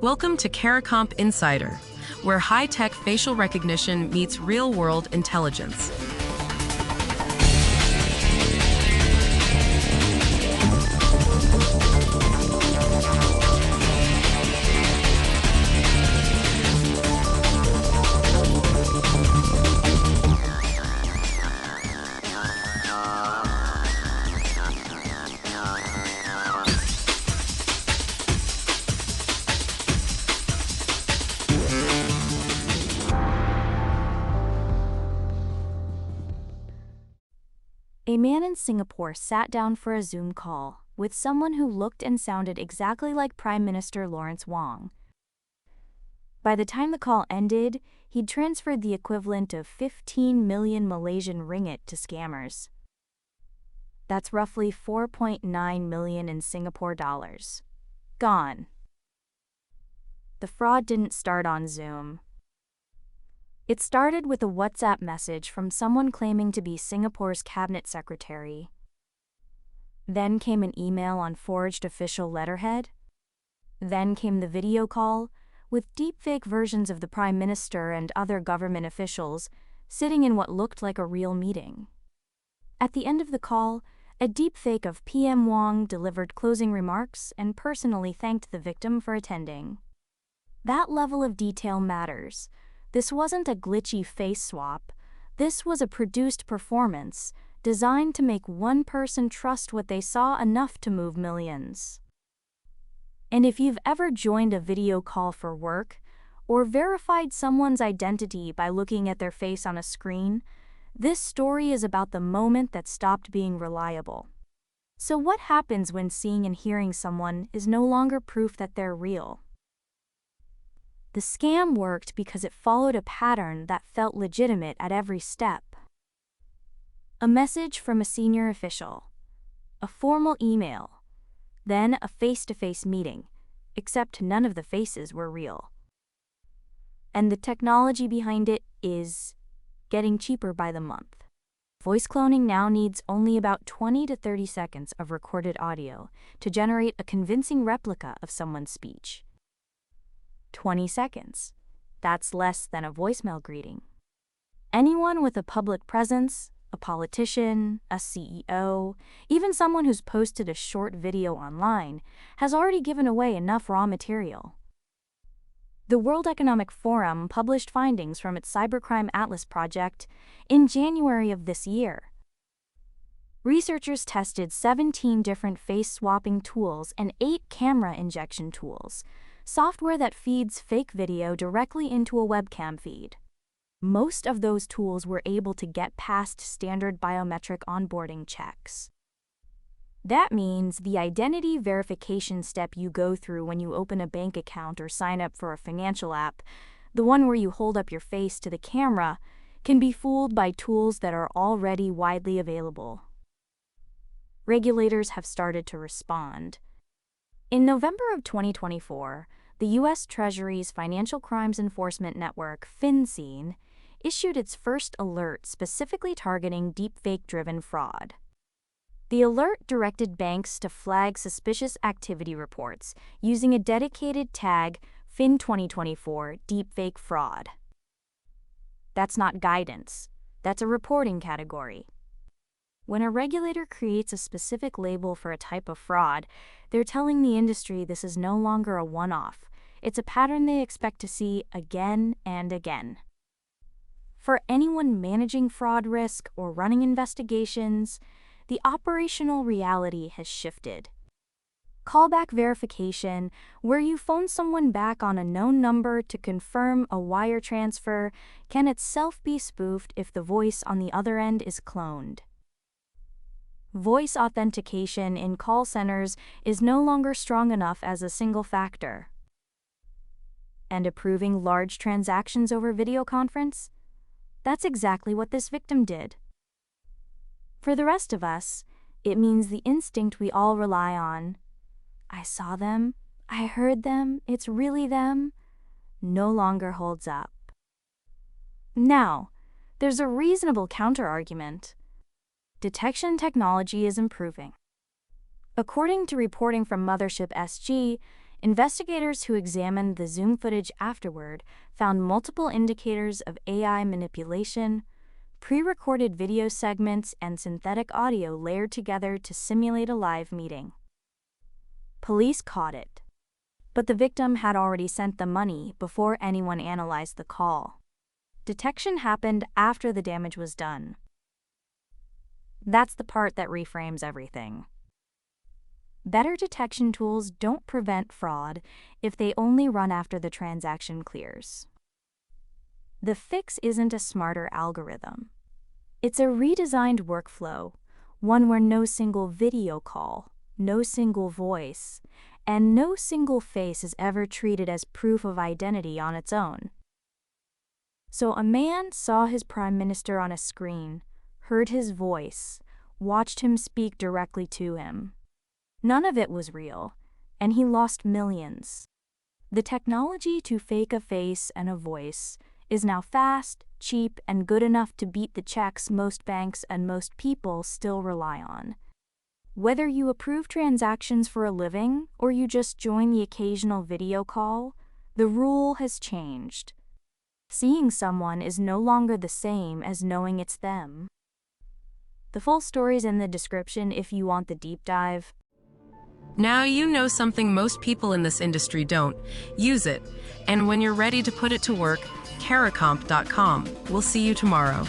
Welcome to CARICOMP Insider, where high-tech facial recognition meets real-world intelligence. A man in Singapore sat down for a Zoom call with someone who looked and sounded exactly like Prime Minister Lawrence Wong. By the time the call ended, he'd transferred the equivalent of 15 million Malaysian ringgit to scammers. That's roughly 4.9 million in Singapore dollars. Gone. The fraud didn't start on Zoom. It started with a WhatsApp message from someone claiming to be Singapore's cabinet secretary. Then came an email on forged official letterhead. Then came the video call, with deepfake versions of the Prime Minister and other government officials sitting in what looked like a real meeting. At the end of the call, a deepfake of PM Wong delivered closing remarks and personally thanked the victim for attending. That level of detail matters. This wasn't a glitchy face swap. This was a produced performance designed to make one person trust what they saw enough to move millions. And if you've ever joined a video call for work or verified someone's identity by looking at their face on a screen, this story is about the moment that stopped being reliable. So what happens when seeing and hearing someone is no longer proof that they're real? The scam worked because it followed a pattern that felt legitimate at every step. A message from a senior official, a formal email, then a face-to-face meeting, except none of the faces were real. And the technology behind it is getting cheaper by the month. Voice cloning now needs only about 20 to 30 seconds of recorded audio to generate a convincing replica of someone's speech. 20 seconds. That's less than a voicemail greeting. Anyone with a public presence, a politician, a CEO, even someone who's posted a short video online, has already given away enough raw material. The World Economic Forum published findings from its Cybercrime Atlas project in January of this year. Researchers tested 17 different face-swapping tools and 8 camera injection tools, software that feeds fake video directly into a webcam feed. Most of those tools were able to get past standard biometric onboarding checks. That means the identity verification step you go through when you open a bank account or sign up for a financial app, the one where you hold up your face to the camera, can be fooled by tools that are already widely available. Regulators have started to respond. In November of 2024, the U.S. Treasury's Financial Crimes Enforcement Network, FinCEN, issued its first alert specifically targeting deepfake-driven fraud. The alert directed banks to flag suspicious activity reports using a dedicated tag FIN2024 Deepfake Fraud. That's not guidance. That's a reporting category. When a regulator creates a specific label for a type of fraud, they're telling the industry this is no longer a one-off. It's a pattern they expect to see again and again. For anyone managing fraud risk or running investigations, the operational reality has shifted. Callback verification, where you phone someone back on a known number to confirm a wire transfer, can itself be spoofed if the voice on the other end is cloned. Voice authentication in call centers is no longer strong enough as a single factor. And approving large transactions over video conference? That's exactly what this victim did. For the rest of us, it means the instinct we all rely on, I saw them, I heard them, it's really them, no longer holds up. Now, there's a reasonable counter-argument. Detection technology is improving. According to reporting from Mothership SG, Investigators who examined the Zoom footage afterward found multiple indicators of AI manipulation, pre-recorded video segments, and synthetic audio layered together to simulate a live meeting. Police caught it, but the victim had already sent the money before anyone analyzed the call. Detection happened after the damage was done. That's the part that reframes everything. Better detection tools don't prevent fraud if they only run after the transaction clears. The fix isn't a smarter algorithm. It's a redesigned workflow, one where no single video call, no single voice, and no single face is ever treated as proof of identity on its own. So a man saw his prime minister on a screen, heard his voice, watched him speak directly to him. None of it was real, and he lost millions. The technology to fake a face and a voice is now fast, cheap, and good enough to beat the checks most banks and most people still rely on. Whether you approve transactions for a living or you just join the occasional video call, the rule has changed. Seeing someone is no longer the same as knowing it's them. The full story's in the description if you want the deep dive. Now you know something most people in this industry don't. Use it. And when you're ready to put it to work, caracomp.com. We'll see you tomorrow.